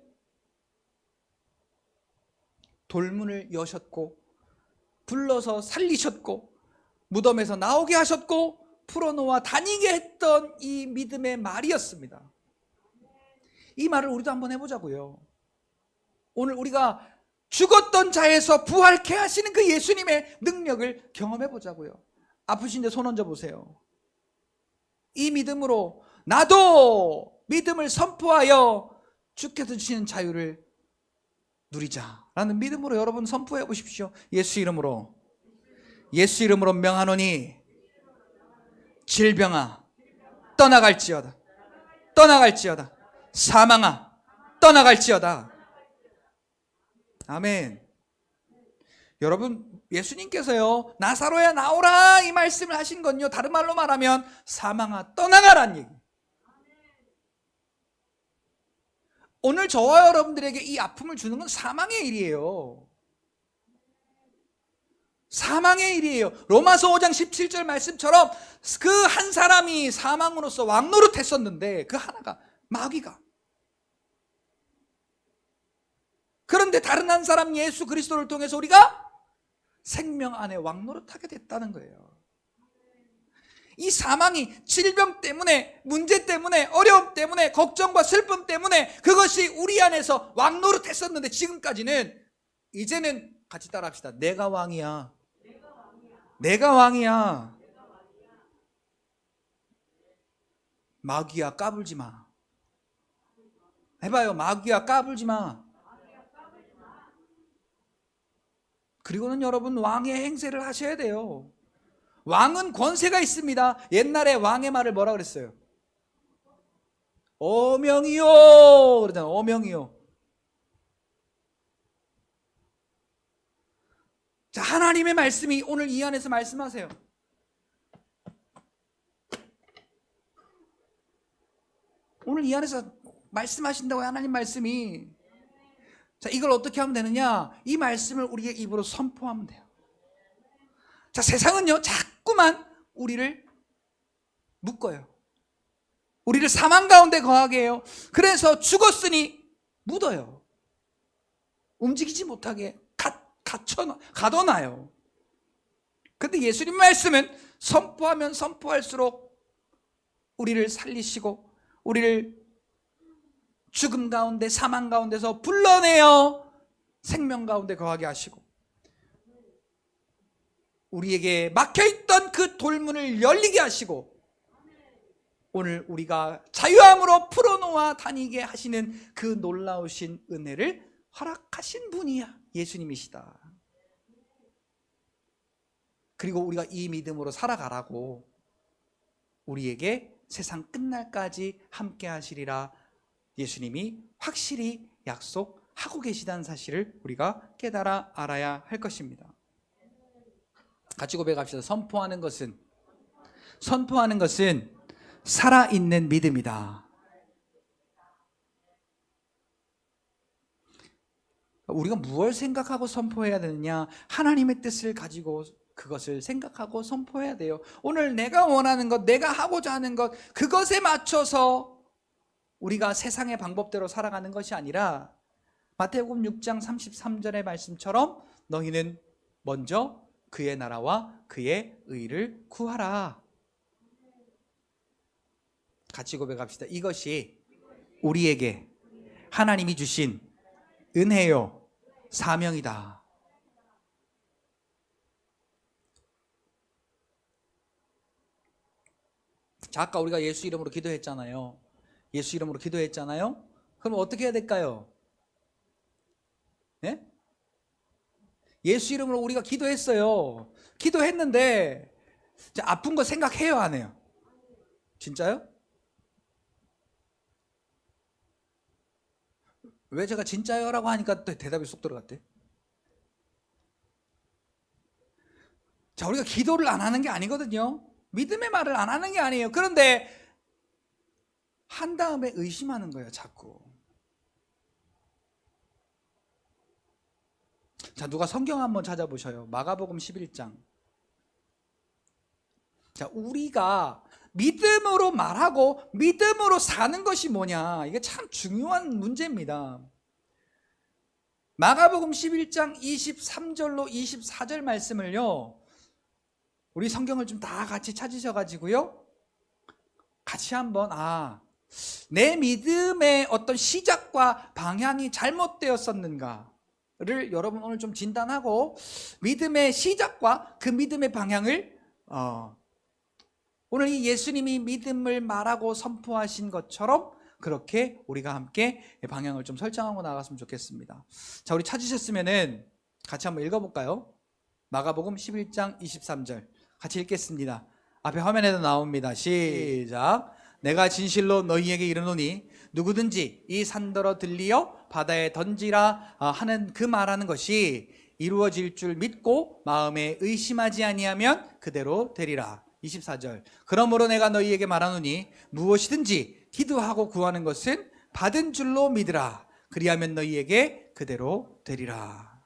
돌문을 여셨고 불러서 살리셨고 무덤에서 나오게 하셨고 풀어놓아 다니게 했던 이 믿음의 말이었습니다. 이 말을 우리도 한번 해보자고요. 오늘 우리가 죽었던 자에서 부활케 하시는 그 예수님의 능력을 경험해 보자고요. 아프신데 손 얹어 보세요. 이 믿음으로 나도 믿음을 선포하여 주께서 주시는 자유를 누리자라는 믿음으로 여러분 선포해 보십시오. 예수 이름으로 명하노니 질병아 떠나갈지어다. 사망아 떠나갈지어다. 아멘. 여러분, 예수님께서요 나사로야 나오라 이 말씀을 하신 건요 다른 말로 말하면 사망아 떠나가라는 얘기. 오늘 저와 여러분들에게 이 아픔을 주는 건 사망의 일이에요. 사망의 일이에요. 로마서 5장 17절 말씀처럼 그 한 사람이 사망으로서 왕노릇했었는데 그 하나가 마귀가. 그런데 다른 한 사람 예수 그리스도를 통해서 우리가 생명 안에 왕노릇하게 됐다는 거예요. 이 사망이 질병 때문에, 문제 때문에, 어려움 때문에, 걱정과 슬픔 때문에 그것이 우리 안에서 왕노릇했었는데 지금까지는 이제는 같이 따라합시다. 내가 왕이야. 내가 왕이야. 마귀야 까불지 마. 해봐요. 마귀야 까불지 마. 그리고는 여러분 왕의 행세를 하셔야 돼요. 왕은 권세가 있습니다. 옛날에 왕의 말을 뭐라 그랬어요? 어명이요 그러잖아요. 어명이요. 자, 하나님의 말씀이 오늘 이 안에서 말씀하세요. 오늘 이 안에서 말씀하신다고 하나님 말씀이. 자, 이걸 어떻게 하면 되느냐? 이 말씀을 우리의 입으로 선포하면 돼요. 자, 세상은요 자꾸만 우리를 묶어요. 우리를 사망 가운데 거하게 해요. 그래서 죽었으니 묻어요. 움직이지 못하게 가둬놔요. 근데 예수님 말씀은 선포하면 선포할수록 우리를 살리시고 우리를 죽음 가운데 사망 가운데서 불러내어 생명 가운데 거하게 하시고 우리에게 막혀있던 그 돌문을 열리게 하시고 오늘 우리가 자유함으로 풀어놓아 다니게 하시는 그 놀라우신 은혜를 허락하신 분이야 예수님이시다. 그리고 우리가 이 믿음으로 살아가라고 우리에게 세상 끝날까지 함께 하시리라 예수님이 확실히 약속하고 계시다는 사실을 우리가 깨달아 알아야 할 것입니다. 같이 고백합시다. 선포하는 것은 살아있는 믿음이다. 우리가 무엇을 생각하고 선포해야 되느냐? 하나님의 뜻을 가지고 그것을 생각하고 선포해야 돼요. 오늘 내가 원하는 것, 내가 하고자 하는 것, 그것에 맞춰서 우리가 세상의 방법대로 살아가는 것이 아니라 마태복음 6장 33절의 말씀처럼 너희는 먼저 그의 나라와 그의 의를 구하라. 같이 고백합시다. 이것이 우리에게 하나님이 주신 은혜요 사명이다. 자, 아까 우리가 예수 이름으로 기도했잖아요. 그럼 어떻게 해야 될까요? 네? 예수 이름으로 우리가 기도했어요. 기도했는데 아픈 거 생각해요, 안 해요? 진짜요? 왜 제가 진짜요라고 하니까 또 대답이 쏙 들어갔대? 자, 우리가 기도를 안 하는 게 아니거든요. 믿음의 말을 안 하는 게 아니에요. 그런데 한 다음에 의심하는 거예요, 자꾸. 자, 누가 성경 한번 찾아보셔요. 마가복음 11장. 자, 우리가 믿음으로 말하고 믿음으로 사는 것이 뭐냐? 이게 참 중요한 문제입니다. 마가복음 11장 23절로 24절 말씀을요, 우리 성경을 좀 다 같이 찾으셔가지고요, 같이 한번 내 믿음의 어떤 시작과 방향이 잘못되었었는가를 여러분 오늘 좀 진단하고, 믿음의 시작과 그 믿음의 방향을 오늘 이 예수님이 믿음을 말하고 선포하신 것처럼 그렇게 우리가 함께 방향을 좀 설정하고 나갔으면 좋겠습니다. 자, 우리 찾으셨으면은 같이 한번 읽어볼까요? 마가복음 11장 23절 같이 읽겠습니다. 앞에 화면에도 나옵니다. 시작. 내가 진실로 너희에게 이르노니 누구든지 이 산더러 들리어 바다에 던지라 하는 그 말하는 것이 이루어질 줄 믿고 마음에 의심하지 아니하면 그대로 되리라. 24절. 그러므로 내가 너희에게 말하노니 무엇이든지 기도하고 구하는 것은 받은 줄로 믿으라. 그리하면 너희에게 그대로 되리라.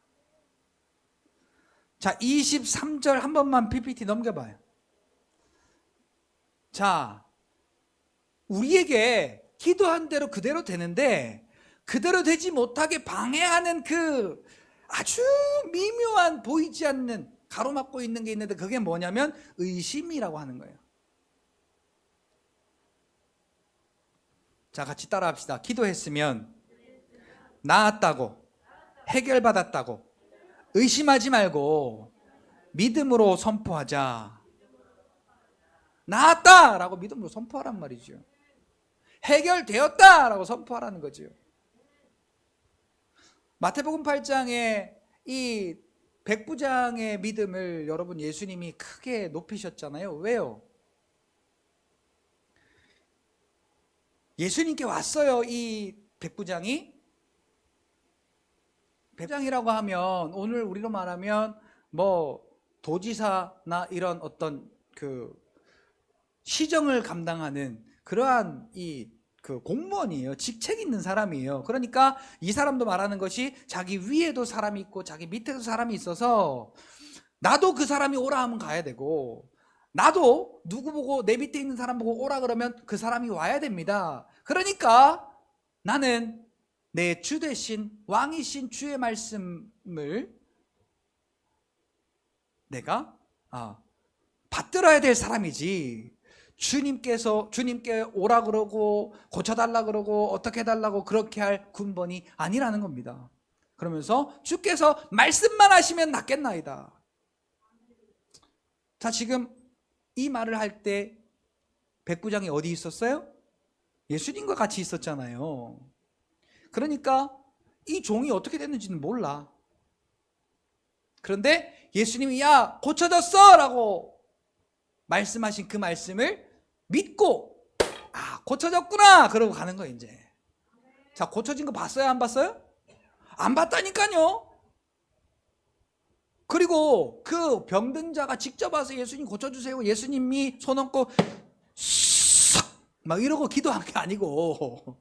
자, 23절 한 번만 PPT 넘겨봐요. 자, 우리에게 기도한 대로 그대로 되는데, 그대로 되지 못하게 방해하는 그 아주 미묘한 보이지 않는 가로막고 있는 게 있는데, 그게 뭐냐면 의심이라고 하는 거예요. 자, 같이 따라 합시다. 기도했으면 나았다고, 해결받았다고 의심하지 말고 믿음으로 선포하자. 나았다라고 믿음으로 선포하란 말이죠. 해결되었다라고 선포하라는 거죠. 마태복음 8장에 이 백부장의 믿음을 여러분 예수님이 크게 높이셨잖아요. 왜요? 예수님께 왔어요. 이 백부장이. 백부장이라고 하면 오늘 우리로 말하면 뭐 도지사나 이런 어떤 그 시정을 감당하는 그러한 그 공무원이에요. 직책 있는 사람이에요. 그러니까 이 사람도 말하는 것이 자기 위에도 사람이 있고 자기 밑에도 사람이 있어서 나도 그 사람이 오라 하면 가야 되고, 나도 누구 보고 내 밑에 있는 사람 보고 오라 그러면 그 사람이 와야 됩니다. 그러니까 나는 내 주 대신 왕이신 주의 말씀을 내가 받들어야 될 사람이지, 주님께 오라 그러고 고쳐달라 그러고 어떻게 해달라고 그렇게 할 군번이 아니라는 겁니다. 그러면서 주께서 말씀만 하시면 낫겠나이다. 자, 지금 이 말을 할 때 백부장이 어디 있었어요? 예수님과 같이 있었잖아요. 그러니까 이 종이 어떻게 됐는지는 몰라. 그런데 예수님이 야 고쳐졌어 라고 말씀하신 그 말씀을 믿고 고쳐졌구나 그러고 가는 거예요. 이제 자, 고쳐진 거 봤어요? 안 봤어요? 안 봤다니까요. 그리고 그 병든 자가 직접 와서 예수님 고쳐주세요, 예수님이 손 얹고 막 이러고 기도한 게 아니고,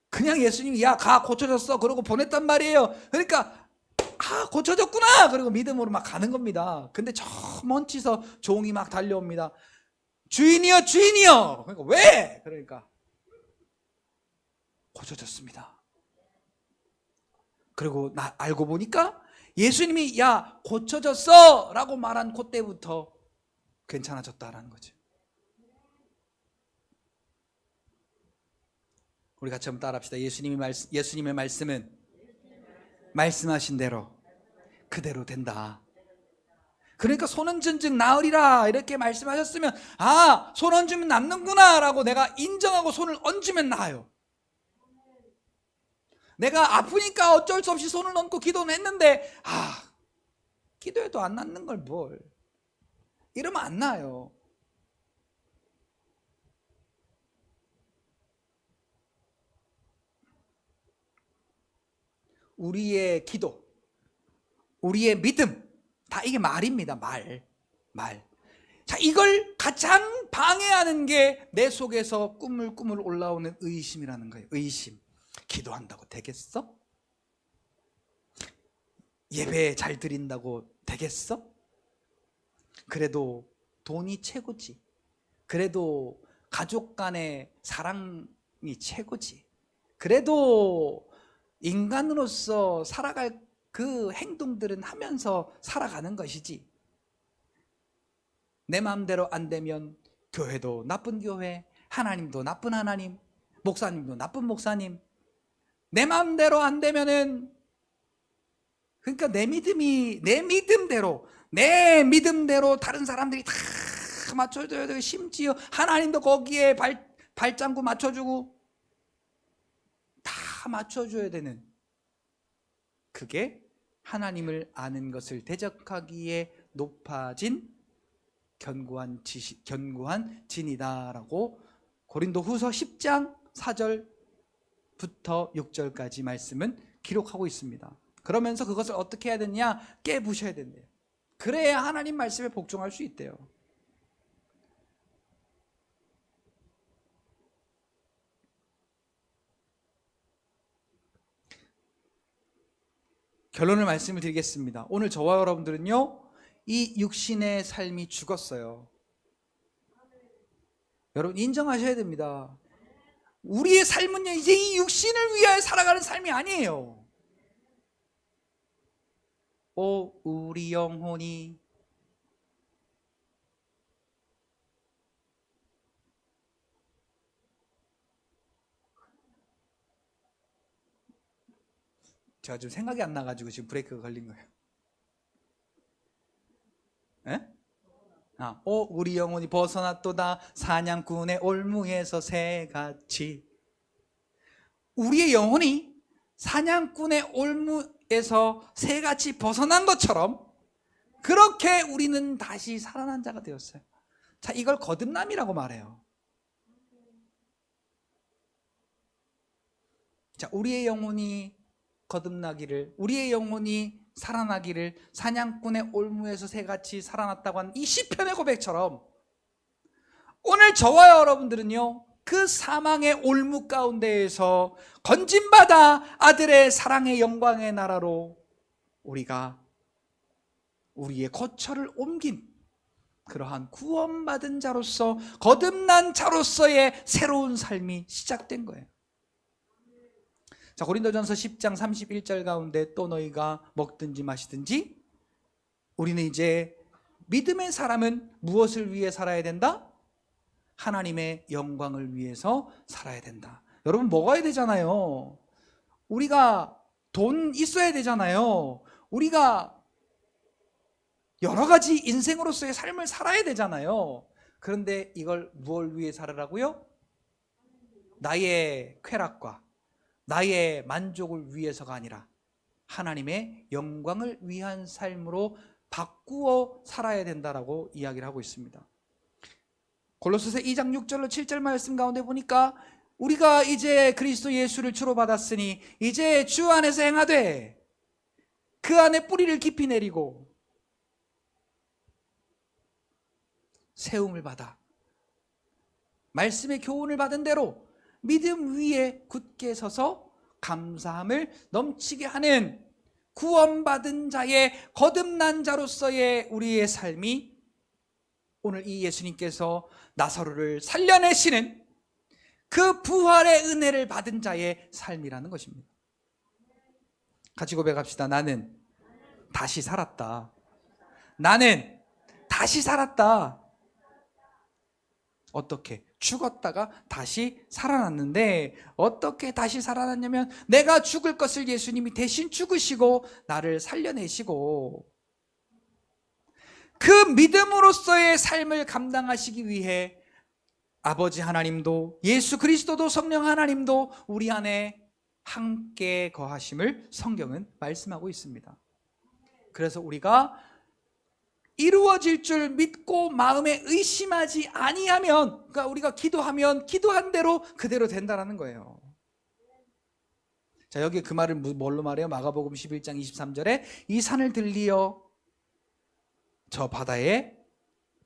그냥 예수님이 야 가 고쳐졌어 그러고 보냈단 말이에요. 그러니까 고쳐졌구나 그리고 믿음으로 막 가는 겁니다. 근데 저 먼치서 종이 막 달려옵니다. 주인이여 주인이여. 그러니까 왜? 그러니까 고쳐졌습니다. 그리고 알고 보니까 예수님이 야 고쳐졌어 라고 말한 그때부터 괜찮아졌다라는 거죠. 우리 같이 한번 따라합시다. 예수님의 말씀은 말씀하신 대로 그대로 된다. 그러니까 손 얹은 즉 나으리라 이렇게 말씀하셨으면 손 얹으면 낫는구나 라고 내가 인정하고 손을 얹으면 나아요. 내가 아프니까 어쩔 수 없이 손을 얹고 기도는 했는데 기도해도 안 낫는 걸 뭘, 이러면 안 나아요. 우리의 기도, 우리의 믿음 다 이게 말입니다. 말. 자, 이걸 가장 방해하는 게 내 속에서 꾸물꾸물 올라오는 의심이라는 거예요. 의심. 기도한다고 되겠어? 예배 잘 드린다고 되겠어? 그래도 돈이 최고지. 그래도 가족 간의 사랑이 최고지. 그래도 인간으로서 살아갈 그 행동들은 하면서 살아가는 것이지, 내 마음대로 안 되면 교회도 나쁜 교회, 하나님도 나쁜 하나님, 목사님도 나쁜 목사님, 내 마음대로 안 되면은, 그러니까 내 믿음대로 다른 사람들이 다 맞춰줘야 되고, 심지어 하나님도 거기에 발장구 맞춰주고 다 맞춰줘야 되는, 그게 하나님을 아는 것을 대적하기에 높아진 견고한 진이다라고 고린도후서 10장 4절부터 6절까지 말씀은 기록하고 있습니다. 그러면서 그것을 어떻게 해야 되냐? 깨부셔야 된대요. 그래야 하나님 말씀에 복종할 수 있대요. 결론을 말씀을 드리겠습니다. 오늘 저와 여러분들은요, 이 육신의 삶이 죽었어요. 여러분 인정하셔야 됩니다. 우리의 삶은요, 이제 이 육신을 위하여 살아가는 삶이 아니에요. 오 우리 영혼이 제가 지금 생각이 안 나가지고 지금 브레이크가 걸린 거예요. 에? 오 우리 영혼이 벗어났도다 사냥꾼의 올무에서 새같이. 우리의 영혼이 사냥꾼의 올무에서 새같이 벗어난 것처럼 그렇게 우리는 다시 살아난 자가 되었어요. 자, 이걸 거듭남이라고 말해요. 자, 우리의 영혼이 거듭나기를, 우리의 영혼이 살아나기를 사냥꾼의 올무에서 새같이 살아났다고 하는 이 시편의 고백처럼, 오늘 저와 여러분들은요, 그 사망의 올무 가운데에서 건진받아 아들의 사랑의 영광의 나라로 우리가 우리의 거처를 옮긴 그러한 구원받은 자로서, 거듭난 자로서의 새로운 삶이 시작된 거예요. 자, 고린도전서 10장 31절 가운데 또 너희가 먹든지 마시든지, 우리는 이제 믿음의 사람은 무엇을 위해 살아야 된다? 하나님의 영광을 위해서 살아야 된다. 여러분 먹어야 되잖아요. 우리가 돈 있어야 되잖아요. 우리가 여러 가지 인생으로서의 삶을 살아야 되잖아요. 그런데 이걸 무엇을 위해 살으라고요? 나의 쾌락과 나의 만족을 위해서가 아니라 하나님의 영광을 위한 삶으로 바꾸어 살아야 된다라고 이야기를 하고 있습니다. 골로새서 2장 6절로 7절 말씀 가운데 보니까 우리가 이제 그리스도 예수를 주로 받았으니 이제 주 안에서 행하되 그 안에 뿌리를 깊이 내리고 세움을 받아 말씀의 교훈을 받은 대로 믿음 위에 굳게 서서 감사함을 넘치게 하는 구원받은 자의 거듭난 자로서의 우리의 삶이 오늘 이 예수님께서 나사로를 살려내시는 그 부활의 은혜를 받은 자의 삶이라는 것입니다. 같이 고백합시다. 나는 다시 살았다. 나는 다시 살았다. 어떻게? 죽었다가 다시 살아났는데, 어떻게 다시 살아났냐면 내가 죽을 것을 예수님이 대신 죽으시고 나를 살려내시고, 그 믿음으로서의 삶을 감당하시기 위해 아버지 하나님도 예수 그리스도도 성령 하나님도 우리 안에 함께 거하심을 성경은 말씀하고 있습니다. 그래서 우리가 이루어질 줄 믿고 마음에 의심하지 아니하면, 그러니까 우리가 기도하면 기도한 대로 그대로 된다는 거예요. 자, 여기 그 말을 뭘로 말해요? 마가복음 11장 23절에 이 산을 들리어 저 바다에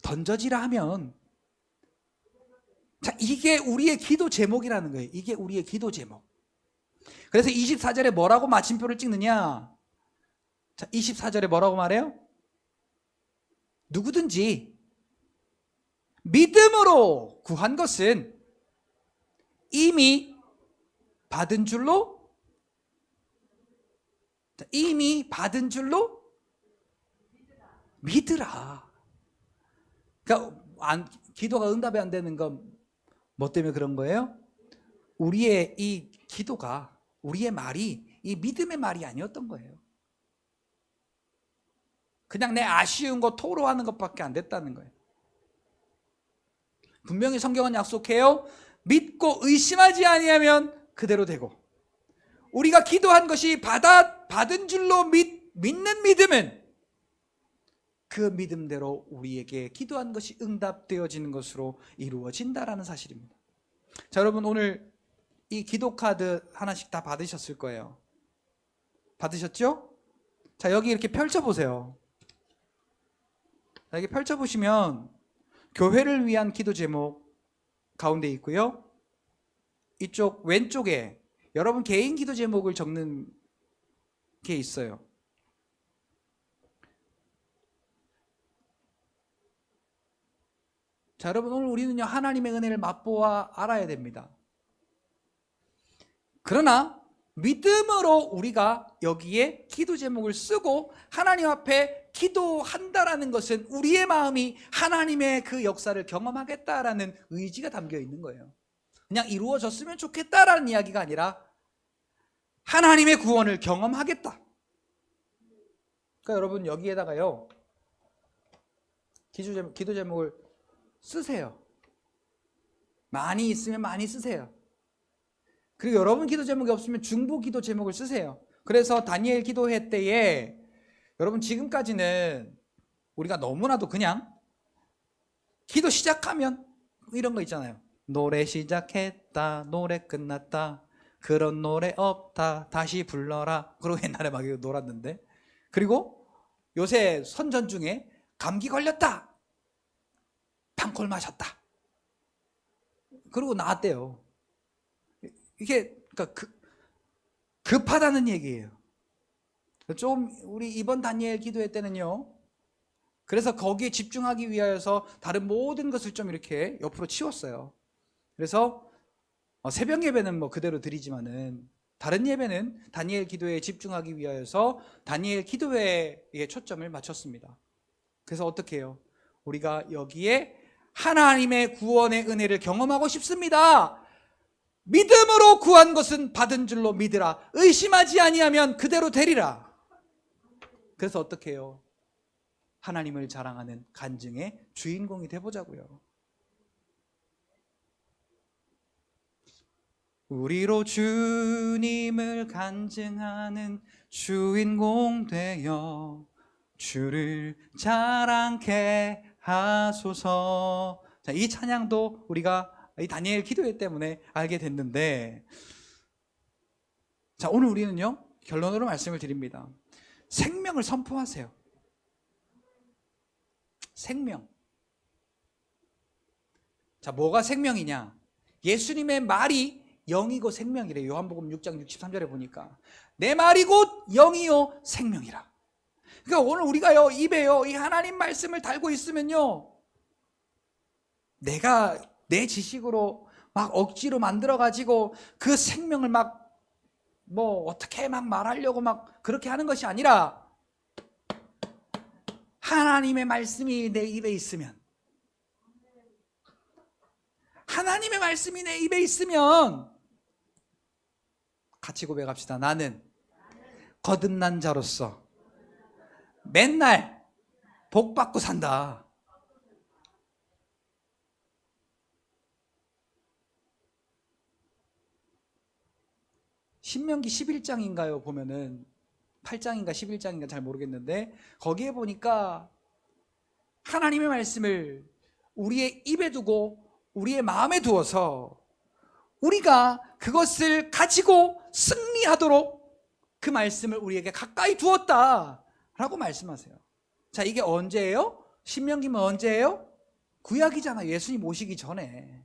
던져지라 하면, 자, 이게 우리의 기도 제목이라는 거예요. 이게 우리의 기도 제목. 그래서 24절에 뭐라고 마침표를 찍느냐? 자, 24절에 뭐라고 말해요? 누구든지 믿음으로 구한 것은 이미 받은 줄로 이미 받은 줄로 믿으라. 그러니까 기도가 응답이 안 되는 건 뭐 때문에 그런 거예요? 우리의 이 기도가, 우리의 말이 이 믿음의 말이 아니었던 거예요. 그냥 내 아쉬운 거 토로하는 것밖에 안 됐다는 거예요. 분명히 성경은 약속해요. 믿고 의심하지 아니하면 그대로 되고, 우리가 기도한 것이 받은 줄로 믿는 믿음은 그 믿음대로 우리에게 기도한 것이 응답되어지는 것으로 이루어진다라는 사실입니다. 자, 여러분 오늘 이 기도 카드 하나씩 다 받으셨을 거예요. 받으셨죠? 자, 여기 이렇게 펼쳐보세요. 여기 펼쳐보시면 교회를 위한 기도 제목 가운데 있고요. 이쪽 왼쪽에 여러분 개인 기도 제목을 적는 게 있어요. 자, 여러분 오늘 우리는요 하나님의 은혜를 맛보아 알아야 됩니다. 그러나 믿음으로 우리가 여기에 기도 제목을 쓰고 하나님 앞에 기도한다라는 것은 우리의 마음이 하나님의 그 역사를 경험하겠다라는 의지가 담겨 있는 거예요. 그냥 이루어졌으면 좋겠다라는 이야기가 아니라 하나님의 구원을 경험하겠다. 그러니까 여러분 여기에다가요 기도 제목을 쓰세요. 많이 있으면 많이 쓰세요. 그리고 여러분 기도 제목이 없으면 중보 기도 제목을 쓰세요. 그래서 다니엘 기도회 때에 여러분 지금까지는 우리가 너무나도 그냥 기도 시작하면 이런 거 있잖아요. 노래 시작했다, 노래 끝났다, 그런 노래 없다, 다시 불러라. 그러고 옛날에 막 이거 놀았는데, 그리고 요새 선전 중에 감기 걸렸다, 방콜 마셨다, 그러고 나왔대요. 이게 그러니까 급하다는 얘기예요. 좀 우리 이번 다니엘 기도회 때는요, 그래서 거기에 집중하기 위하여서 다른 모든 것을 좀 이렇게 옆으로 치웠어요. 그래서 새벽 예배는 뭐 그대로 드리지만은 다른 예배는 다니엘 기도회에 집중하기 위하여서 다니엘 기도회에 초점을 맞췄습니다. 그래서 어떻게 해요? 우리가 여기에 하나님의 구원의 은혜를 경험하고 싶습니다. 믿음으로 구한 것은 받은 줄로 믿으라. 의심하지 아니하면 그대로 되리라. 그래서 어떻게 해요? 하나님을 자랑하는 간증의 주인공이 되보자고요. 우리로 주님을 간증하는 주인공 되어 주를 자랑케 하소서. 자, 이 찬양도 우리가 이 다니엘 기도회 때문에 알게 됐는데, 자, 오늘 우리는요 결론으로 말씀을 드립니다. 생명을 선포하세요. 생명. 자, 뭐가 생명이냐? 예수님의 말이 영이고 생명이래. 요한복음 6장 63절에 보니까 내 말이 곧 영이요 생명이라. 그러니까 오늘 우리가요 입에요 이 하나님 말씀을 달고 있으면요, 내가 내 지식으로 막 억지로 만들어 가지고 그 생명을 막 뭐 어떻게 막 말하려고 막 그렇게 하는 것이 아니라 하나님의 말씀이 내 입에 있으면, 하나님의 말씀이 내 입에 있으면 같이 고백합시다. 나는 거듭난 자로서 맨날 복 받고 산다. 신명기 11장인가요? 보면은 8장인가 11장인가 잘 모르겠는데 거기에 보니까 하나님의 말씀을 우리의 입에 두고 우리의 마음에 두어서 우리가 그것을 가지고 승리하도록 그 말씀을 우리에게 가까이 두었다라고 말씀하세요. 자, 이게 언제예요? 신명기면 언제예요? 구약이잖아요. 예수님 오시기 전에.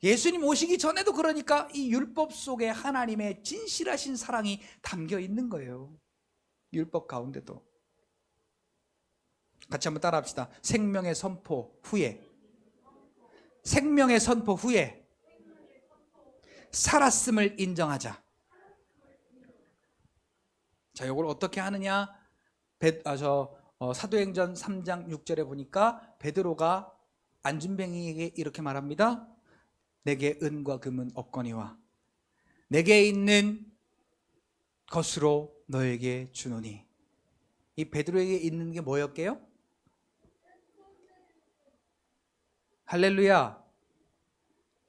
예수님 오시기 전에도 그러니까 이 율법 속에 하나님의 진실하신 사랑이 담겨 있는 거예요. 율법 가운데도. 같이 한번 따라 합시다. 생명의 선포 후에, 생명의 선포 후에 살았음을 인정하자. 자, 이걸 어떻게 하느냐? 사도행전 3장 6절에 보니까 베드로가 안진뱅이에게 이렇게 말합니다. 내게 은과 금은 없거니와 내게 있는 것으로 너에게 주노니. 이 베드로에게 있는 게 뭐였게요? 할렐루야.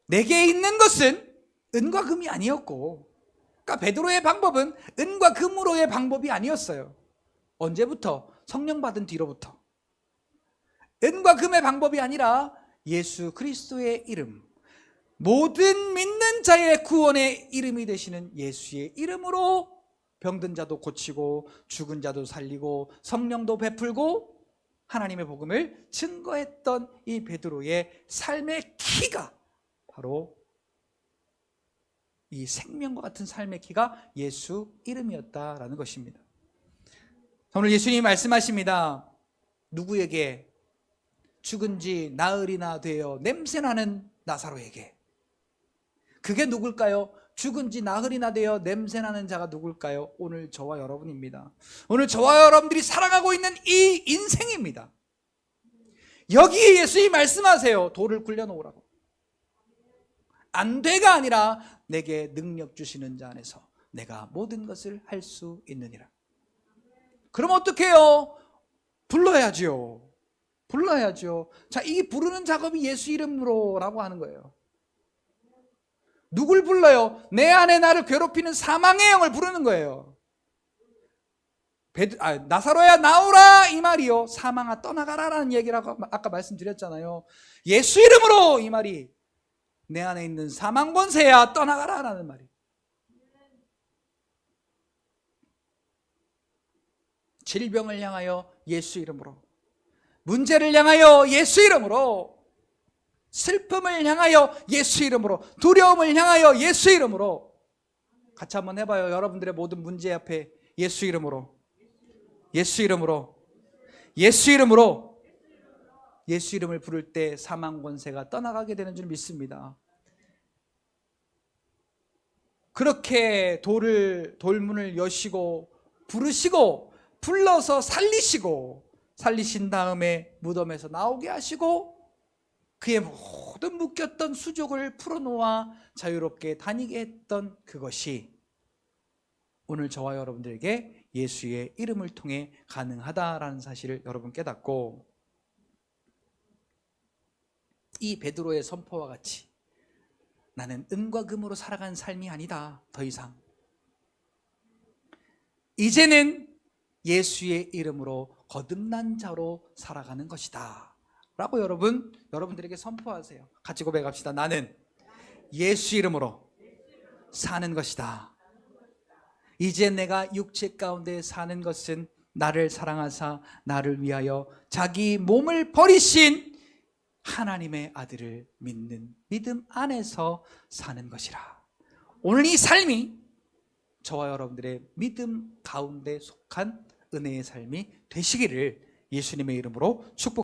내게 있는 것은 은과 금이 아니었고, 그러니까 베드로의 방법은 은과 금으로의 방법이 아니었어요. 언제부터? 성령 받은 뒤로부터. 은과 금의 방법이 아니라 예수 그리스도의 이름, 모든 믿는 자의 구원의 이름이 되시는 예수의 이름으로 병든 자도 고치고 죽은 자도 살리고 성령도 베풀고 하나님의 복음을 증거했던 이 베드로의 삶의 키가 바로 이 생명과 같은 삶의 키가 예수 이름이었다라는 것입니다. 오늘 예수님이 말씀하십니다. 누구에게? 죽은 지 나흘이나 되어 냄새나는 나사로에게. 그게 누굴까요? 죽은 지 나흘이나 되어 냄새나는 자가 누굴까요? 오늘 저와 여러분입니다. 오늘 저와 여러분들이 살아가고 있는 이 인생입니다. 여기에 예수님이 말씀하세요. 돌을 굴려놓으라고. 안 돼가 아니라 내게 능력 주시는 자 안에서 내가 모든 것을 할 수 있느니라. 그럼 어떻게 해요? 불러야죠. 불러야죠. 자, 이 부르는 작업이 예수 이름으로라고 하는 거예요. 누굴 불러요? 내 안에 나를 괴롭히는 사망의 영을 부르는 거예요. 나사로야 나오라 이 말이요. 사망아 떠나가라라는 얘기라고 아까 말씀드렸잖아요. 예수 이름으로 이 말이 내 안에 있는 사망 권세야 떠나가라라는 말이. 질병을 향하여 예수 이름으로, 문제를 향하여 예수 이름으로, 슬픔을 향하여 예수 이름으로, 두려움을 향하여 예수 이름으로. 같이 한번 해봐요. 여러분들의 모든 문제 앞에 예수 이름으로, 예수 이름으로, 예수 이름으로. 예수 이름을 부를 때 사망 권세가 떠나가게 되는 줄 믿습니다. 그렇게 돌문을 여시고 부르시고 불러서 살리신 다음에 무덤에서 나오게 하시고 그의 모든 묶였던 수족을 풀어놓아 자유롭게 다니게 했던 그것이 오늘 저와 여러분들에게 예수의 이름을 통해 가능하다라는 사실을 여러분 깨닫고, 이 베드로의 선포와 같이 나는 은과 금으로 살아간 삶이 아니다. 더 이상 이제는 예수의 이름으로 거듭난 자로 살아가는 것이다 라고 여러분들에게 선포하세요. 같이 고백합시다. 나는 예수 이름으로 사는 것이다. 이제 내가 육체 가운데 사는 것은 나를 사랑하사 나를 위하여 자기 몸을 버리신 하나님의 아들을 믿는 믿음 안에서 사는 것이라. 오늘 이 삶이 저와 여러분들의 믿음 가운데 속한 은혜의 삶이 되시기를 예수님의 이름으로 축복합니다.